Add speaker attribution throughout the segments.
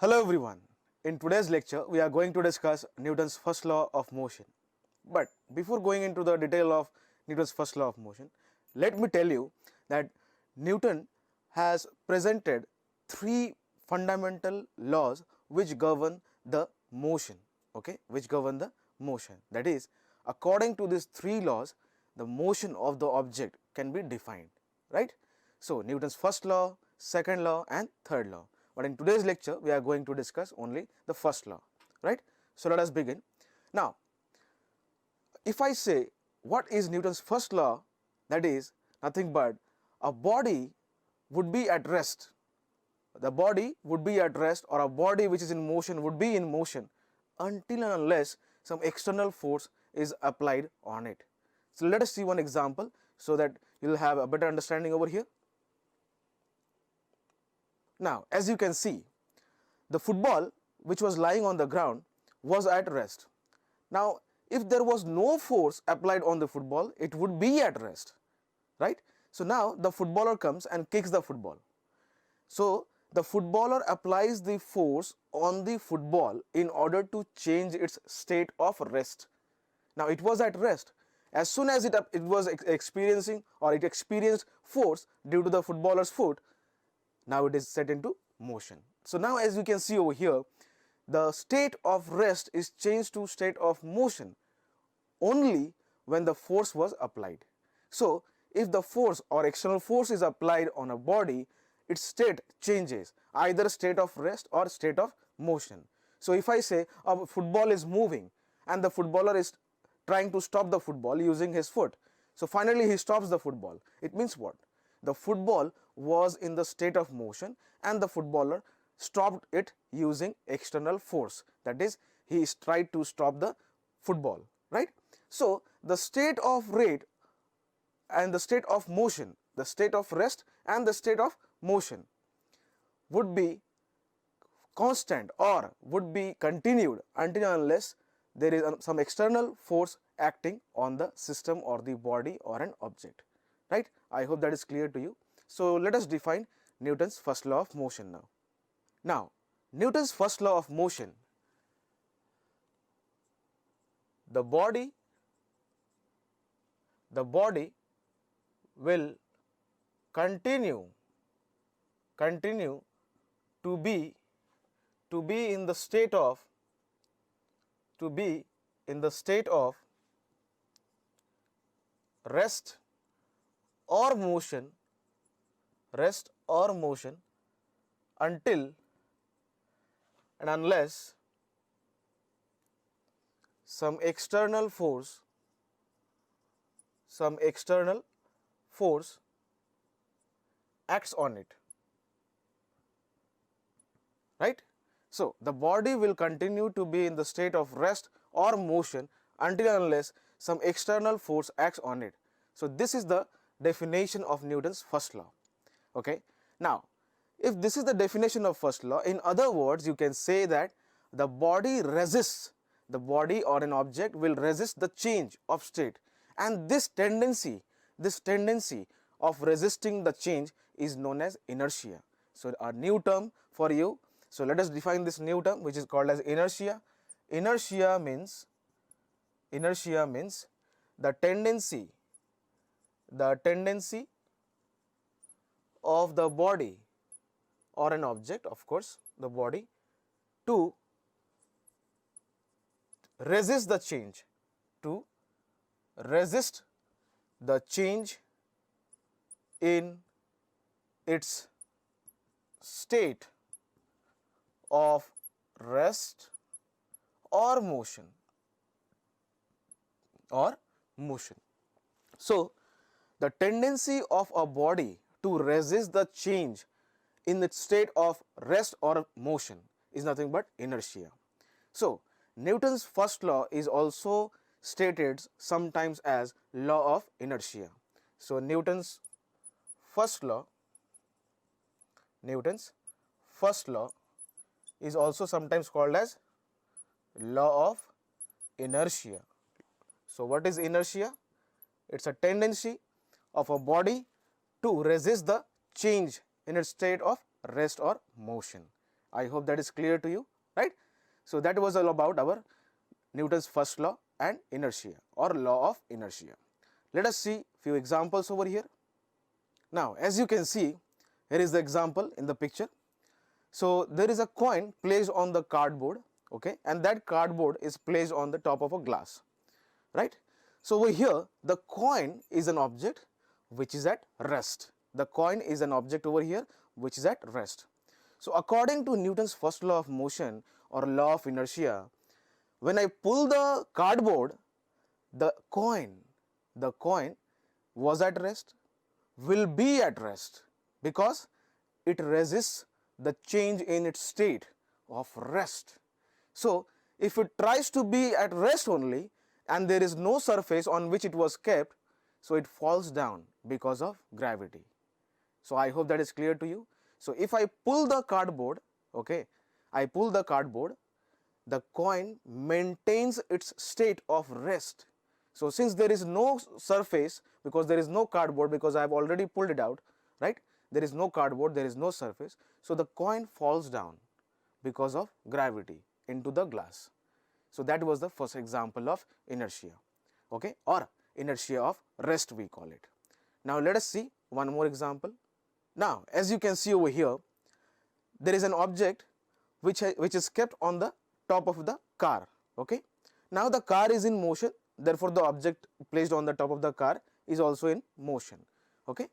Speaker 1: Hello everyone. In today's lecture, we are going to discuss Newton's first law of motion. But before going into the detail of Newton's first law of motion, let me tell you that Newton has presented three fundamental laws which govern the motion. Okay, which govern the motion. That is, according to these three laws, the motion of the object can be defined. Right? So Newton's first law, second law, and third law. But in today's lecture, we are going to discuss only the first law, right? So let us begin. Now, if I say what is Newton's first law, that is nothing but a body would be at rest. The body would be at rest, or a body which is in motion would be in motion until and unless some external force is applied on it. So let us see one example so that you will have a better understanding over here. Now, as you can see, the football which was lying on the ground was at rest. Now, if there was no force applied on the football, it would be at rest, right? So now the footballer comes and kicks the football. So the footballer applies the force on the football in order to change its state of rest. Now it was at rest. As soon as it was experiencing, or it experienced force due to the footballer's foot, now it is set into motion. So now, as you can see over here, the state of rest is changed to state of motion only when the force was applied. So if the force or external force is applied on a body, its state changes, either state of rest or state of motion. So if I say a football is moving and the footballer is trying to stop the football using his foot, so finally he stops the football, it means what? The football was in the state of motion and the footballer stopped it using external force. That is, he tried to stop the football, right? So the state of rate and the state of motion, the state of rest and the state of motion would be constant or would be continued until and unless there is some external force acting on the system or the body or an object. Right? I hope that is clear to you. So let us define Newton's first law of motion now. Now, Newton's first law of motion, the body will continue to be in the state of rest or motion until and unless some external force acts on it, right? So the body will continue to be in the state of rest or motion until and unless some external force acts on it. So this is the definition of Newton's first law. Okay. Now, if this is the definition of first law, in other words, you can say that the body or an object will resist the change of state, and this tendency of resisting the change is known as inertia. So a new term for you. So let us define this new term, which is called as inertia. Inertia means the tendency of the body or an object, of course the body, to resist the change, in its state of rest or motion. So the tendency of a body to resist the change in its state of rest or motion is nothing but inertia. So Newton's first law is also stated sometimes as law of inertia. So Newton's first law is also sometimes called as law of inertia. So what is inertia? It's a tendency of a body to resist the change in its state of rest or motion. I hope that is clear to you, right? So that was all about our Newton's first law and inertia or law of inertia. Let us see few examples over here. Now, as you can see, here is the example in the picture. So there is a coin placed on the cardboard, okay, and that cardboard is placed on the top of a glass, right? So over here, the coin is an object which is at rest. The coin is an object over here which is at rest. So according to Newton's first law of motion or law of inertia, when I pull the cardboard, the coin was at rest, will be at rest, because it resists the change in its state of rest. So if it tries to be at rest only and there is no surface on which it was kept, so it falls down because of gravity. So I hope that is clear to you. So if I pull the cardboard, okay, I pull the cardboard, the coin maintains its state of rest. So since there is no surface, because there is no cardboard, because I have already pulled it out, right? There is no cardboard, there is no surface. So the coin falls down because of gravity into the glass. So that was the first example of inertia, okay, or inertia of rest we call it. Now let us see one more example. Now as you can see over here, there is an object which is kept on the top of the car, okay. Now the car is in motion, therefore the object placed on the top of the car is also in motion, okay.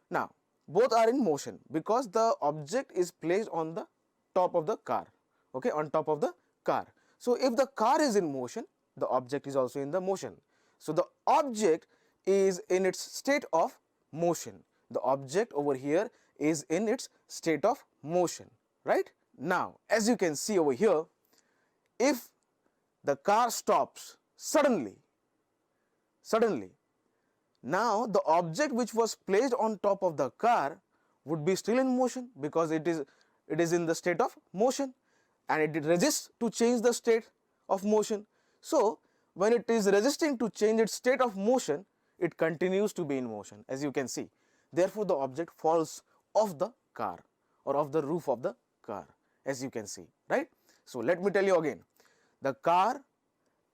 Speaker 1: Now both are in motion because the object is placed on the top of the car, okay, on top of the car. So if the car is in motion, the object is also in the motion. So the object is in its state of motion. The object over here is in its state of motion, right? Now as you can see over here, if the car stops suddenly, now the object which was placed on top of the car would be still in motion, because it is in the state of motion and it resists to change the state of motion. So when it is resisting to change its state of motion, it continues to be in motion, as you can see. Therefore the object falls off the car or off the roof of the car, as you can see, right? So let me tell you again, the car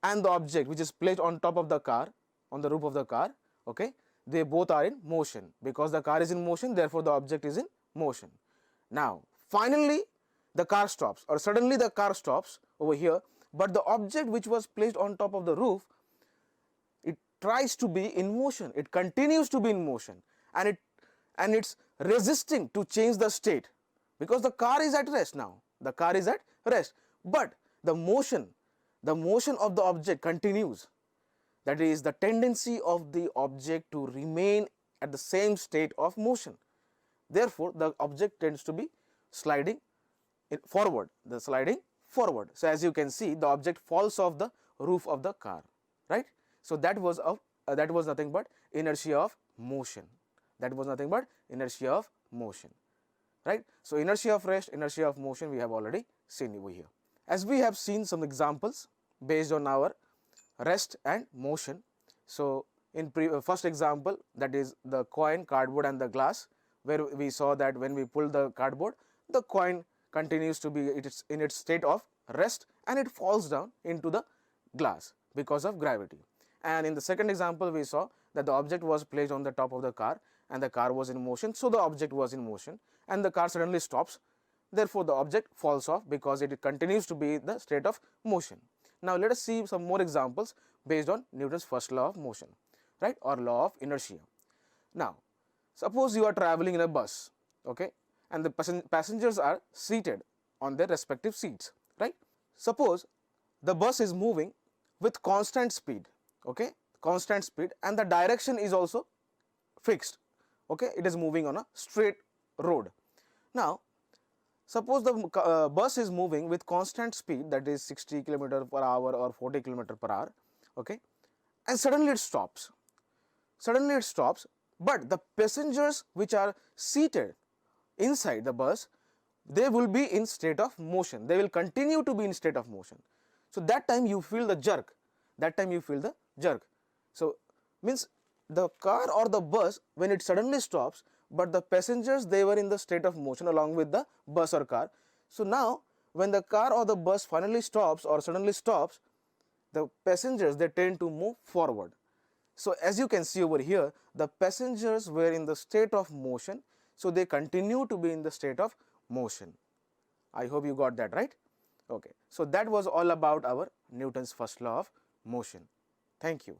Speaker 1: and the object which is placed on top of the car, on the roof of the car, okay, they both are in motion. Because the car is in motion, therefore the object is in motion. Now finally the car stops, or suddenly the car stops over here, but the object which was placed on top of the roof, it tries to be in motion, it continues to be in motion, and it's resisting to change the state, because the car is at rest now, the car is at rest, but the motion of the object continues. That is the tendency of the object to remain at the same state of motion. Therefore the object tends to be sliding forward, So as you can see, the object falls off the roof of the car, right? So that was nothing but inertia of motion. That was nothing but inertia of motion, right? So inertia of rest, inertia of motion we have already seen over here. As we have seen some examples based on our rest and motion. So in first example, that is the coin, cardboard and the glass, where we saw that when we pull the cardboard, the coin continues to be in its state of rest and it falls down into the glass because of gravity. And in the second example, we saw that the object was placed on the top of the car and the car was in motion, so the object was in motion and the car suddenly stops, therefore the object falls off because it continues to be in the state of motion. Now let us see some more examples based on Newton's first law of motion, right, or law of inertia. Now suppose you are traveling in a bus, okay, and the passengers are seated on their respective seats, right? Suppose the bus is moving with constant speed, okay, constant speed, and the direction is also fixed, okay, it is moving on a straight road. Now suppose the bus is moving with constant speed, that is 60 km per hour or 40 km per hour, okay, and suddenly it stops. But the passengers which are seated inside the bus, they will be in state of motion, they will continue to be in state of motion. So that time you feel the jerk, So means the car or the bus, when it suddenly stops, but the passengers, they were in the state of motion along with the bus or car, So now when the car or the bus finally stops or suddenly stops, the passengers, they tend to move forward. So as you can see over here, the passengers were in the state of motion, so they continue to be in the state of motion. I hope you got that right. Okay, so that was all about our Newton's first law of motion. Thank you.